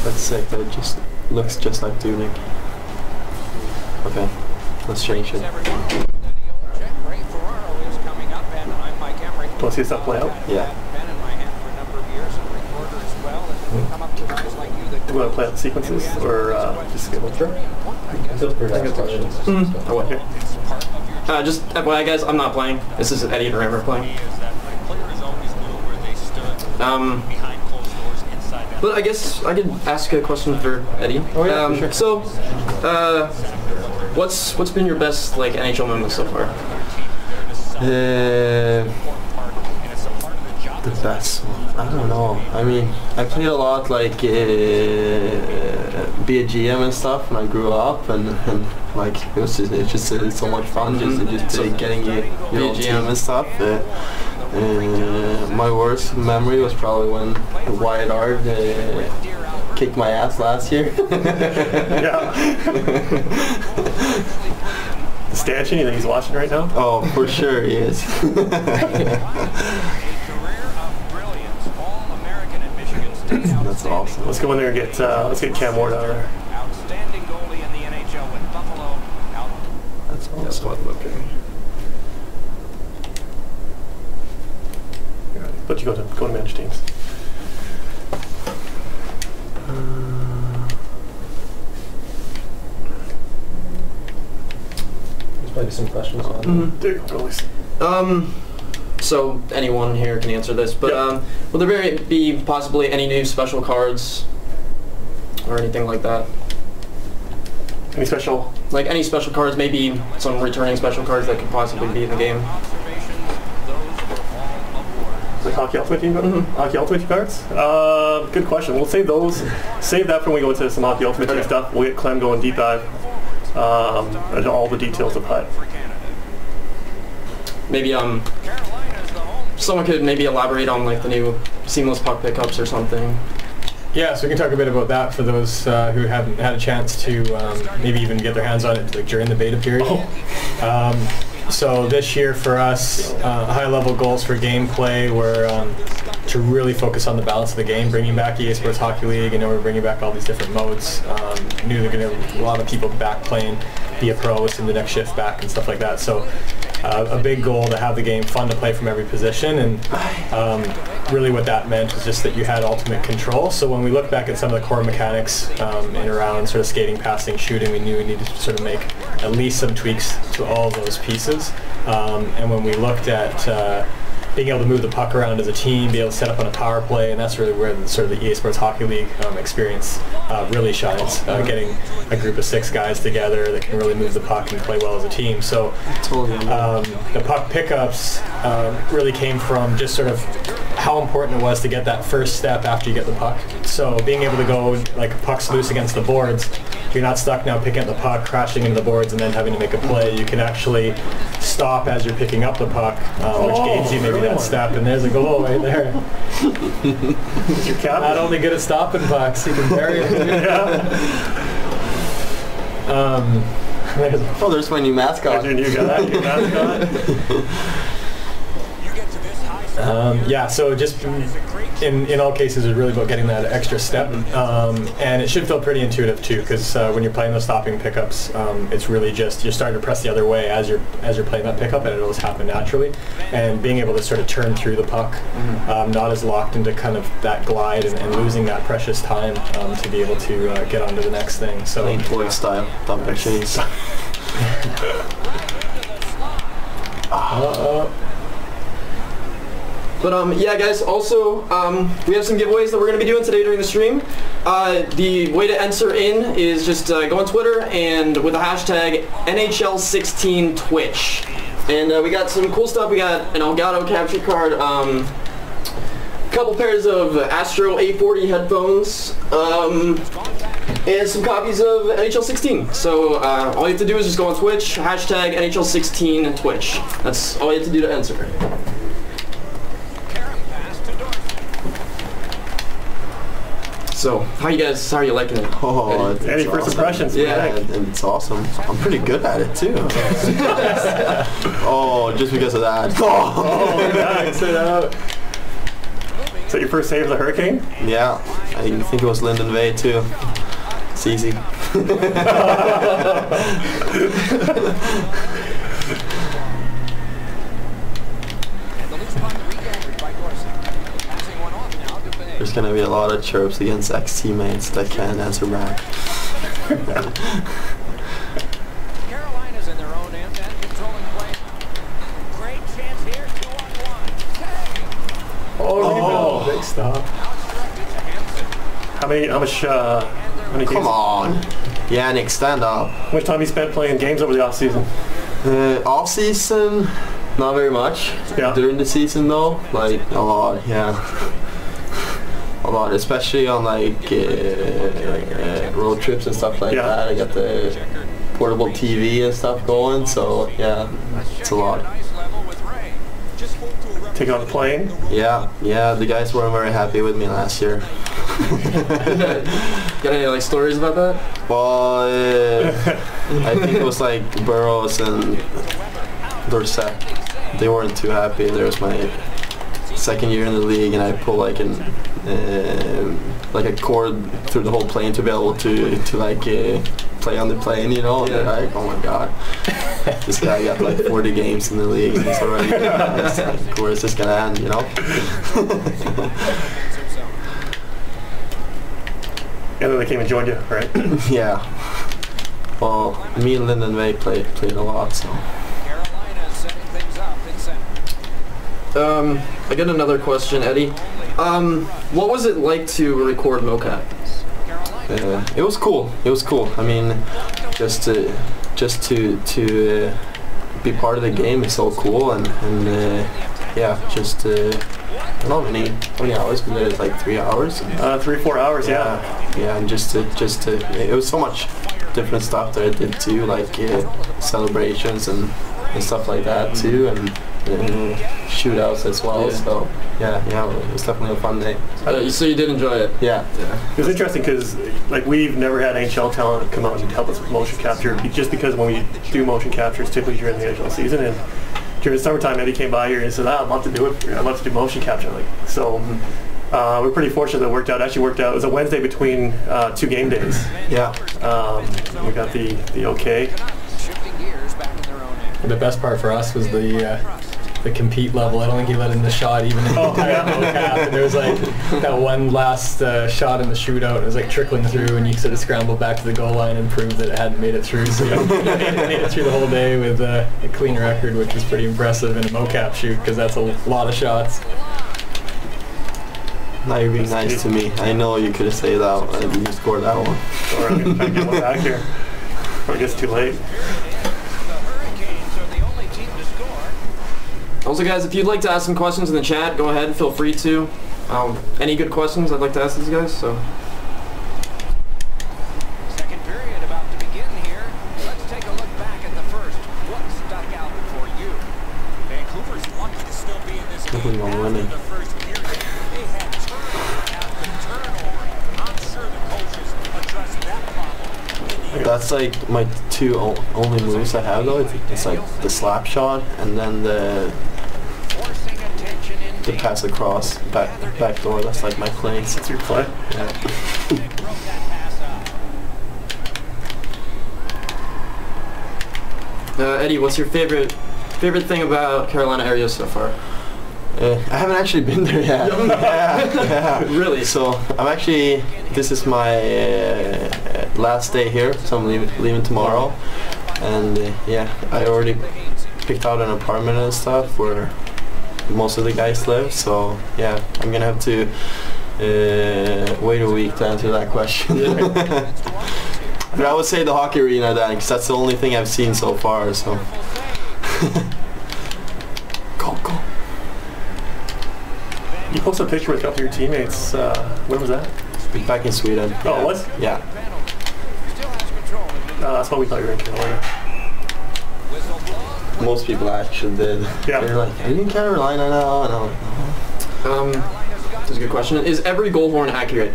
That's sick. That just looks just like Dunic. Okay, let's change it. Want to see stuff play out? Yeah. Do you want to play out the sequences or just skip them? Sure. Oh, okay. Just FYI, guys, I'm not playing. This is Eddie and Rammer playing. But I guess I could ask a question for Eddie. Oh yeah, sure. So, what's been your best like NHL moment so far? The best one. I don't know. I mean, I played a lot like be a GM and stuff when I grew up, and like it's just so much fun just getting your own GM and stuff. My worst memory was probably when Wyatt Ard kicked my ass last year. Yeah. The stanchion, you think he's watching right now? Oh, for sure he is. That's awesome. Let's go in there and get let's get Cam Ward out of there. Outstanding goalie in the NHL with Buffalo. That's awesome. That's what looking. But you go to manage teams. There's probably some questions on There you go, goalies. So anyone here can answer this, but will there be possibly any new special cards or anything like that? Any special? Like any special cards, maybe some returning special cards that could possibly be in the game. Like Hockey Ultimate Team, Hockey Ultimate Team cards? Good question. We'll save those. Save that for when we go into some Hockey Ultimate Team stuff. We'll get Clem going deep dive into all the details of HUT. Maybe someone could maybe elaborate on like the new seamless puck pickups or something. Yeah, so we can talk a bit about that for those who haven't had a chance to maybe even get their hands on it like during the beta period. So this year for us, high-level goals for gameplay were to really focus on the balance of the game, bringing back EA Sports Hockey League, and we're bringing back all these different modes. Knew they're going to a lot of people back playing, be a pro, send the next shift back and stuff like that. So a big goal to have the game fun to play from every position, and really what that meant was just that you had ultimate control. So when we look back at some of the core mechanics in around sort of skating, passing, shooting, we knew we needed to sort of make at least some tweaks to all of those pieces. And when we looked at being able to move the puck around as a team, be able to set up on a power play, and that's really where the EA Sports Hockey League experience really shines. Getting a group of 6 guys together that can really move the puck and play well as a team. So the puck pickups really came from just sort of how important it was to get that first step after you get the puck. So being able to go like puck's loose against the boards, you're not stuck now picking up the puck, crashing into the boards, and then having to make a play. You can actually stop as you're picking up the puck, which gains you maybe that step, and there's a goal right there. Not only good at stopping pucks, you can bury them too. There's my new mascot. There's your new guy, your mascot. Yeah, so just in all cases, it's really about getting that extra step, and it should feel pretty intuitive too, because when you're playing those stopping pickups, it's really just you're starting to press the other way as you're playing that pickup, and it'll just happen naturally. And being able to sort of turn through the puck, not as locked into kind of that glide and losing that precious time to be able to get on to the next thing. So Plain toy style, dump and chase. But yeah, guys, also we have some giveaways that we're going to be doing today during the stream. The way to enter in is just go on Twitter and with the hashtag NHL16Twitch. And we got some cool stuff. We got an Elgato capture card, a couple pairs of Astro A40 headphones, and some copies of NHL 16. So all you have to do is just go on Twitch, hashtag NHL16Twitch. That's all you have to do to enter. So, how are you liking it? Oh, Any first awesome. impressions? Yeah, and it's awesome. I'm pretty good at it too. Oh, just because of that. Oh, nice. Is that your first save as a Hurricane? Yeah, I think it was Lyndon Vey too. It's easy. There's gonna be a lot of chirps against ex-teammates that can't answer back. Carolina's in their own end and controlling play. Great chance here, 2-on-1. Oh, big stop. How many games? Come on, Yannick, stand up. How much time you spent playing games over the off season? Off season, not very much. Yeah. During the season though, like a lot, yeah. A lot, especially on like road trips and stuff like that. I got the portable TV and stuff going, so yeah, it's a lot. Taking on the plane? Yeah, the guys weren't very happy with me last year. Got any like stories about that? Well, I think it was like Burroughs and Dorsett. They weren't too happy. There was my second year in the league, and I pulled like a cord through the whole plane to be able to play on the plane, you know. And they're like, oh my god, this guy got like 40 games in the league, and he's already where is this gonna end, you know? And then they came and joined you, right? Yeah. Well, me and Lyndon Vey played a lot, so. Carolina setting things up in center. I got another question, Eddie. What was it like to record mocap? It was cool. It was cool. I mean, just to be part of the game is so cool, and yeah, just I don't know how many hours we did. It like 3 hours. 3-4 hours, yeah. Yeah, and just to it was so much different stuff that I did too, like celebrations and stuff like that too, and shootouts as well. So yeah, it was definitely a fun day. So you did enjoy it? Yeah. It was interesting because like we've never had NHL talent come out and help us with motion capture, just because when we do motion capture, it's typically during the NHL season, and during the summertime, Eddie came by here and said, I'd love to do it. I'd love to do motion capture. Like, so we're pretty fortunate that it worked out. It actually worked out. It was a Wednesday between 2 game days. Yeah. We got the okay. Shifting gears back in their own end. The best part for us was the compete level. I don't think he let in the shot even in the mocap. And there was like that one last shot in the shootout. It was like trickling through, and you sort of scrambled back to the goal line and proved that it hadn't made it through. So you made it through the whole day with a clean record, which was pretty impressive in a mocap shoot, because that's a lot of shots. Now you're being nice to me. I know you could have saved that one and you scored that one. Or I'm going to get one back here. Or I guess too late. Also, guys, if you'd like to ask some questions in the chat, go ahead. Feel free to. Any good questions I'd like to ask these guys? So. Second period about to begin here. Let's take a look back at the first. What stuck out for you? Vancouver's lucky to still be in this game after the first period. They had turnover after turnover. I'm sure the coaches addressed that problem. That's like my two only moves I have though. It's like the slap shot and then the pass across back door. That's like my play. That's your play? Yeah. Eddie, what's your favorite thing about Carolina area so far? I haven't actually been there yet. Yeah. Really? So this is my last day here, so I'm leaving tomorrow. And yeah, I already picked out an apartment and stuff where most of the guys live, so yeah, I'm gonna have to wait a week to answer that question. Yeah. But I would say the hockey arena then, because that's the only thing I've seen so far, so. Go. You posted a picture with a couple of your teammates. When was that? Back in Sweden. Oh, it was? Yeah. That's why we thought you were in Carolina. Most people actually did. Yeah. They're like, are you in Carolina now? And I'm like, no. That's a good question. Is every goal horn accurate?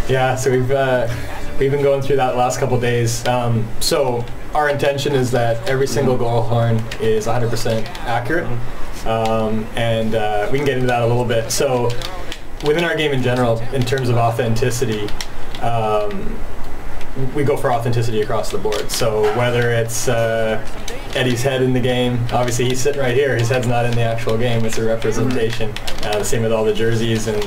Yeah, so we've been going through that last couple days. So our intention is that every single goal horn is 100% accurate. and we can get into that a little bit. So within our game in general, in terms of authenticity, we go for authenticity across the board. So whether it's Eddie's head in the game, obviously he's sitting right here, his head's not in the actual game, it's a representation. The same with all the jerseys and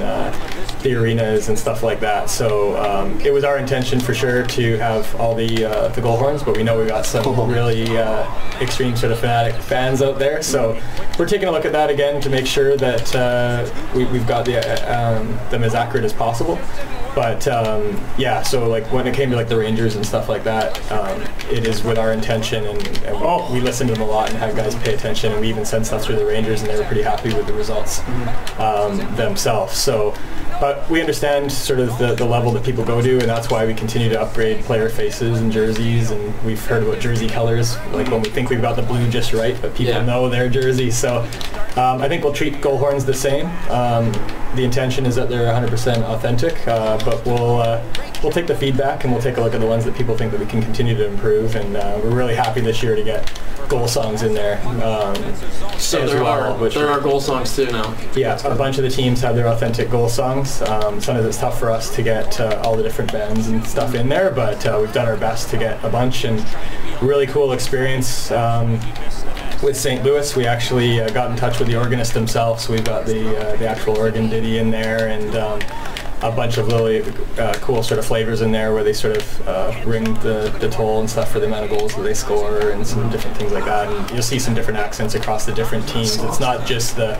the arenas and stuff like that. So it was our intention for sure to have all the goal horns, but we know we got some really extreme sort of fanatic fans out there. So we're taking a look at that again to make sure that we've got them as accurate as possible. But yeah, so like when it came to like the Rangers and stuff like that, it is with our intention, and we listened to them a lot and had guys pay attention, and we even sent stuff through the Rangers, and they were pretty happy with the results themselves. So, but we understand sort of the level that people go to, and that's why we continue to upgrade player faces and jerseys, and we've heard about jersey colors, like when we think we've got the blue just right, but people know their jerseys. So I think we'll treat goal horns the same. The intention is that they're 100% authentic, but we'll take the feedback and we'll take a look at the ones that people think that we can continue to improve, and we're really happy this year to get goal songs in there. So there are goal songs too now. Yeah, a bunch of the teams have their authentic goal songs. Sometimes it's tough for us to get all the different bands and stuff in there, but we've done our best to get a bunch, and really cool experience. With St. Louis, we actually got in touch with the organist himself, so we've got the actual organ ditty in there, and a bunch of really cool sort of flavors in there where they sort of ring the toll and stuff for the amount of goals that they score, and some different things like that. And you'll see some different accents across the different teams. It's not just the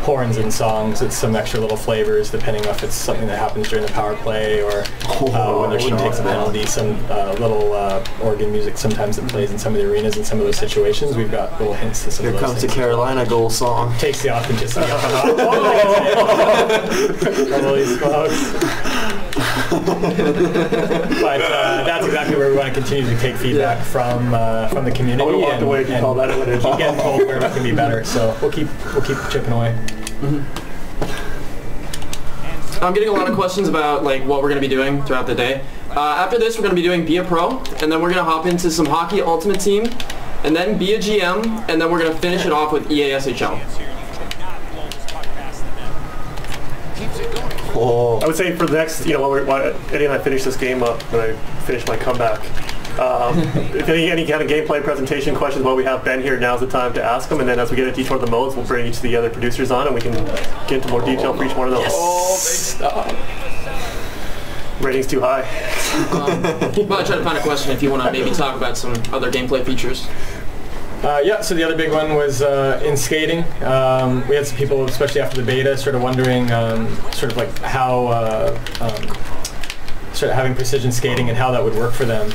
horns and songs, it's some extra little flavors depending on if it's something that happens during the power play or when their team takes a penalty. Some little organ music sometimes that plays in some of the arenas in some of those situations. We've got little hints to some of those things. Here comes the Carolina goal song. Takes the authenticity off of But that's exactly where we want to continue to take feedback from the community. I would walk away if you call that a keep getting told where we can be better. So we'll keep chipping away. I'm getting a lot of questions about like what we're going to be doing throughout the day. After this, we're going to be doing Be a Pro, and then we're going to hop into some Hockey Ultimate Team, and then Be a GM, and then we're going to finish it off with EA NHL. I would say for the next, while Eddie and I finish this game up, when I finish my comeback, if any kind of gameplay presentation questions while we have Ben here, now's the time to ask them, and then as we get into each one of the modes, we'll bring each of the other producers on, and we can get into more detail for each one of those. Rating's too high. Well, I try to find a question if you want to maybe talk about some other gameplay features. Yeah, so the other big one was in skating. We had some people, especially after the beta, sort of wondering sort of like how sort of having precision skating and how that would work for them.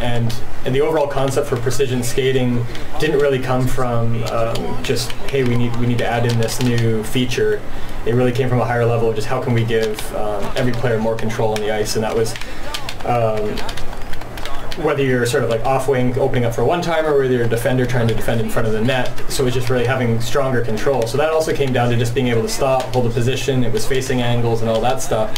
And the overall concept for precision skating didn't really come from just, hey, we need to add in this new feature. It really came from a higher level of just how can we give every player more control on the ice, and that was whether you're sort of like off wing opening up for a one-timer, or whether you're a defender trying to defend in front of the net. So it's just really having stronger control. So that also came down to just being able to stop, hold a position, it was facing angles and all that stuff.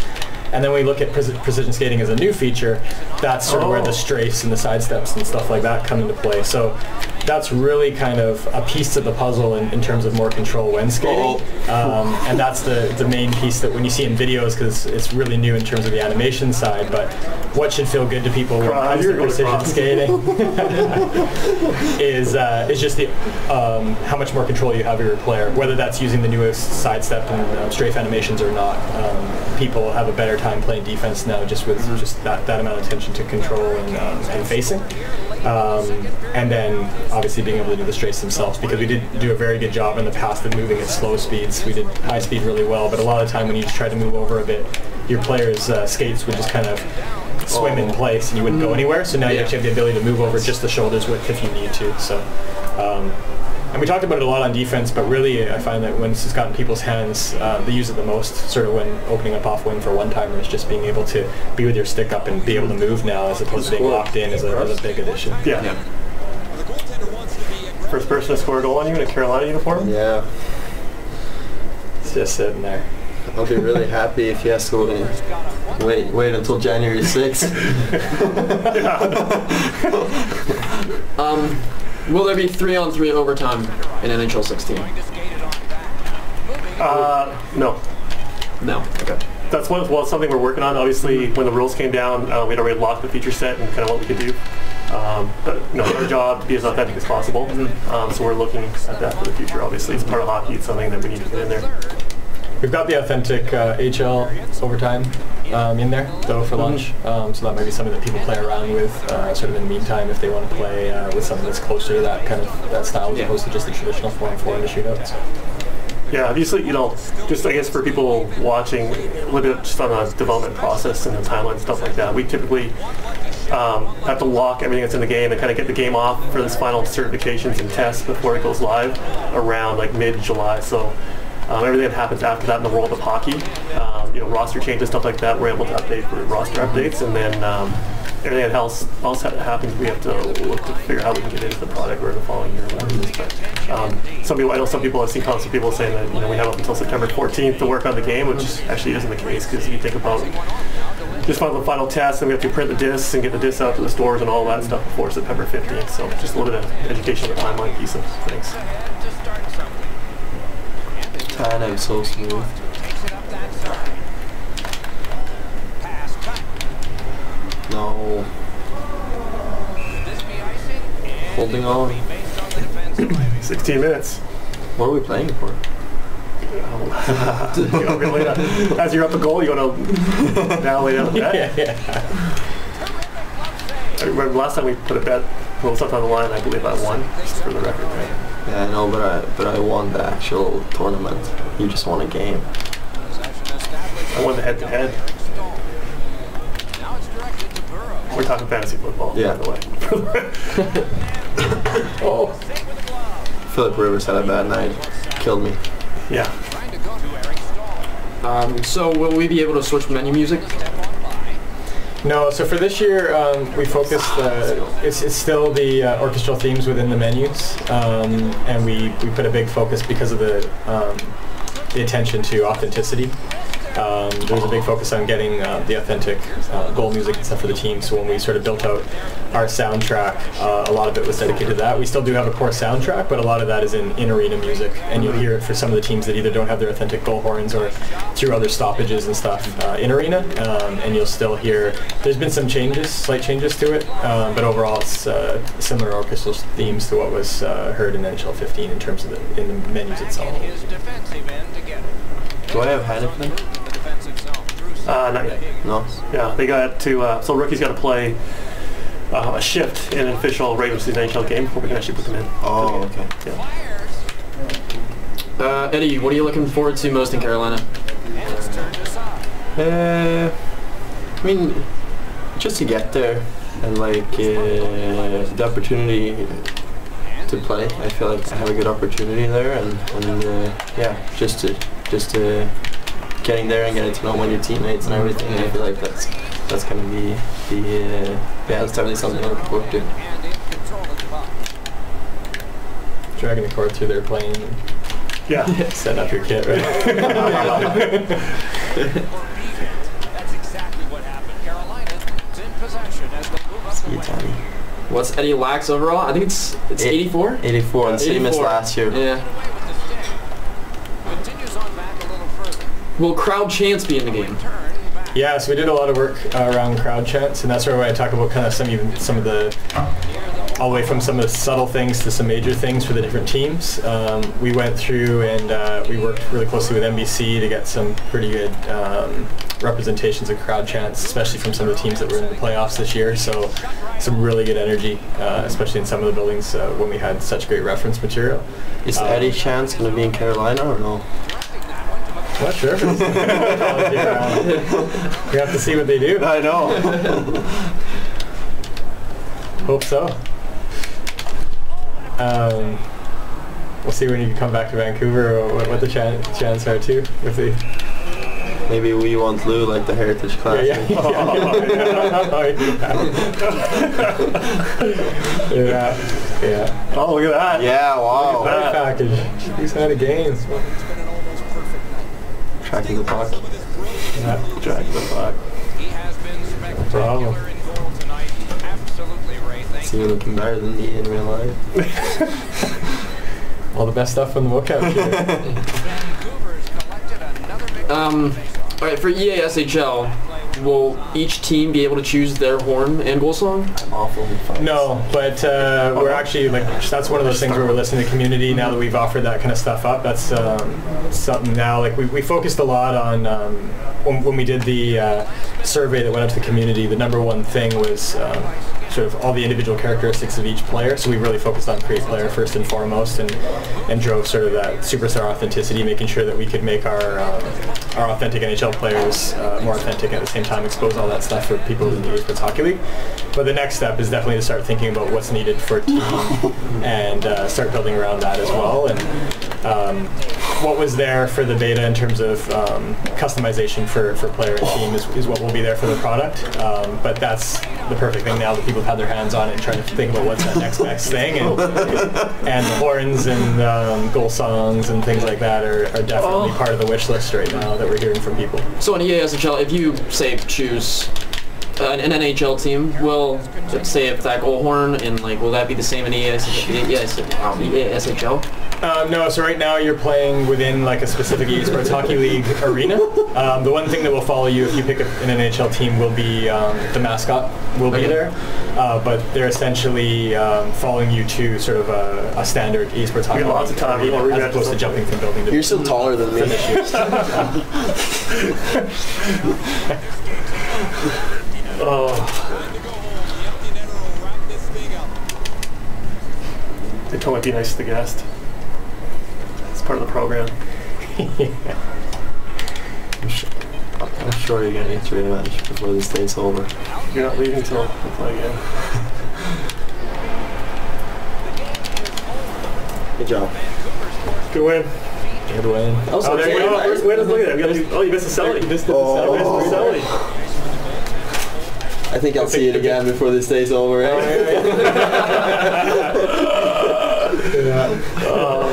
And then we look at precision skating as a new feature. That's sort of where the strafes and the side steps and stuff like that come into play. So that's really kind of a piece of the puzzle in terms of more control when skating. And that's the main piece that when you see in videos, because it's really new in terms of the animation side, but what should feel good to people when it comes to precision skating is just the how much more control you have of your player, whether that's using the newest sidestep and strafe animations or not. People have a better time playing defense now just with just that amount of attention to control and facing. And then obviously being able to do the strafes themselves, because we did do a very good job in the past of moving at slow speeds. We did high speed really well, but a lot of the time when you just try to move over a bit, your players' skates would just kind of swim in place and you wouldn't go anywhere. So now you actually have the ability to move over just the shoulders width if you need to. So, and we talked about it a lot on defense, but really I find that when this has gotten people's hands, they use it the most sort of when opening up off wing for one-timers, just being able to be with your stick up and be able to move now as opposed to being locked in is a big addition. Yeah. First person to score a goal on you in a Carolina uniform? Yeah. It's just sitting there. I'll be really happy if he has to wait until January 6th. Will there be 3-on-3 overtime in NHL 16? No. No. Okay. That's something we're working on. Obviously, when the rules came down, we'd already locked the feature set and kind of what we could do. But our job to be as authentic as possible. So we're looking at that for the future. Obviously, it's part of hockey. It's something that we need to get in there. We've got the authentic HL overtime in there, though, for lunch. So that might be something that people play around with, sort of in the meantime, if they want to play with something that's closer to that kind of that style, as opposed to just the traditional 4-on-4 in the shootouts. Yeah, obviously, just I guess for people watching, a little bit just on the development process and the timeline and stuff like that, we typically have to lock everything that's in the game and kind of get the game off for this final certifications and tests before it goes live around like mid-July. So everything that happens after that in the world of hockey, roster changes, stuff like that, we're able to update for roster updates, and then everything else happens, we have to look to figure out how we can get into the product or the following year. But I know some people have seen comments of people saying that we have up until September 14th to work on the game, which actually isn't the case, because you think about just the final test, and we have to print the discs and get the discs out to the stores and all that stuff before September 15th. So just a little bit of education on the timeline piece of things. Kind of so smooth. No. Holding on. 16 minutes. What are we playing for? As you're up the goal, you want to now lay down the bet? Yeah. I remember last time we put a bet, pulled something on the line, I believe I won, just for the record, right? Yeah, I know, but I won the actual tournament. You just won a game. I won the head-to-head. We're talking fantasy football, yeah. By the way. Oh. Philip Rivers had a bad night. Killed me. Yeah. So will we be able to switch menu music? No, so for this year, we focused, it's still the orchestral themes within the menus, and we put a big focus because of the attention to authenticity. There was a big focus on getting the authentic goal music and stuff for the team, so when we sort of built out our soundtrack, a lot of it was dedicated to that. We still do have a core soundtrack, but a lot of that is in arena music, and you'll hear it for some of the teams that either don't have their authentic goal horns or through other stoppages and stuff in arena, and you'll still hear, there's been some changes, slight changes to it, but overall it's similar orchestral themes to what was heard in NHL 15 in terms of in the menus itself. Do I have Heineken? Not yet. No. Yeah, they got to, so rookies got to play a shift in an official regular season NHL game before we can actually put them in. Oh, okay. Yeah. Eddie, what are you looking forward to most in Carolina? I mean, just to get there and like the opportunity to play. I feel like I have a good opportunity there, and yeah, just to getting there and getting to know my new teammates and everything. I feel like that's gonna be yeah, it's definitely something I'm looking forward to. Dragging the cord through their plane. Yeah. Setting up your kit, right? That's exactly what happened. Carolina's in possession as they move up the lane. What's Eddie Lax overall? I think it's 84? 84, and same as last year. Yeah. Continues on back a little further. Will crowd chants be in the game? Yeah, so we did a lot of work around crowd chants, and that's where I talk about kind of some of the, all the way from some of the subtle things to some major things for the different teams. We went through and we worked really closely with NBC to get some pretty good representations of crowd chants, especially from some of the teams that were in the playoffs this year. So some really good energy, especially in some of the buildings when we had such great reference material. Is Eddie Chance going to be in Carolina or no? Not sure. We have to see what they do. I know. Hope so. We'll see when you come back to Vancouver or what the chance are too. With the Maybe we want Lou like the Heritage Classic. Yeah. Oh, look at that. Yeah, wow. That package. These kind of games. Tracking the puck. Yeah. Tracking the puck. He has been spectacular Problem. in goal tonight. Absolutely, Ray. Thank It's even looking better than me in real life. All the best stuff from the workout here. Vancouver's come All right, for EA SHL, will each team be able to choose their horn and goal song? I'm awful in fights. No, but we're actually like that's one of those things where we're listening to community now that we've offered that kind of stuff up. That's something now. Like we focused a lot on when we did the survey that went out to the community. The number one thing was sort of all the individual characteristics of each player. So we really focused on create player first and foremost, and drove sort of that superstar authenticity, making sure that we could make our authentic NHL players more authentic and at the same time expose all that stuff for people in the esports hockey league. But the next step is definitely to start thinking about what's needed for a team and start building around that as well. And what was there for the beta in terms of customization for player and team is what will be there for the product. But that's the perfect thing now that people have had their hands on it and trying to think about what's that next best thing. And the horns and goal songs and things like that are definitely part of the wish list right now that we're hearing from people. So in EA SHL, if you say choose an NHL team, will say if that goal horn and like will that be the same in EA SHL? No, so right now you're playing within like a specific esports hockey league arena. The one thing that will follow you if you pick an NHL team will be the mascot will be there, but they're essentially following you to sort of a standard esports hockey lots of time. arena, as opposed to jumping from building to building. You're still taller than me. They told me to be nice to the guest. It's part of the program. I'm sure you're going to get your revenge before this day's over. You're not leaving till we play again. Good job. Good win. Good win. Oh, there you go. First win. Look at that. You missed the celly. You missed the celly. I think I'll see it again before this day's over.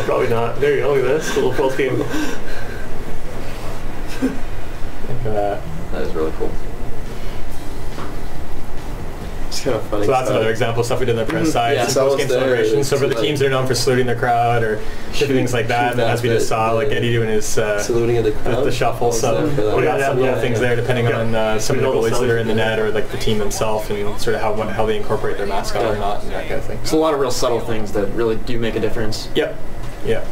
Probably not. There you go. Look at this. A little pulse game. Look at that. That is really cool. It's kind of funny. So that's another example of stuff we did on the press side. Yeah, Some post-game celebrations. So for the teams that are known for saluting the crowd or different things like that, and as we just saw, like Eddie doing his saluting at the crowd. the shuffle. So we got some little things there depending on some of the goalies that are in the net or like the team themselves and sort of how they incorporate their mascot or not and that kind of thing. It's a lot of real subtle things that really do make a difference. Yep. Yeah.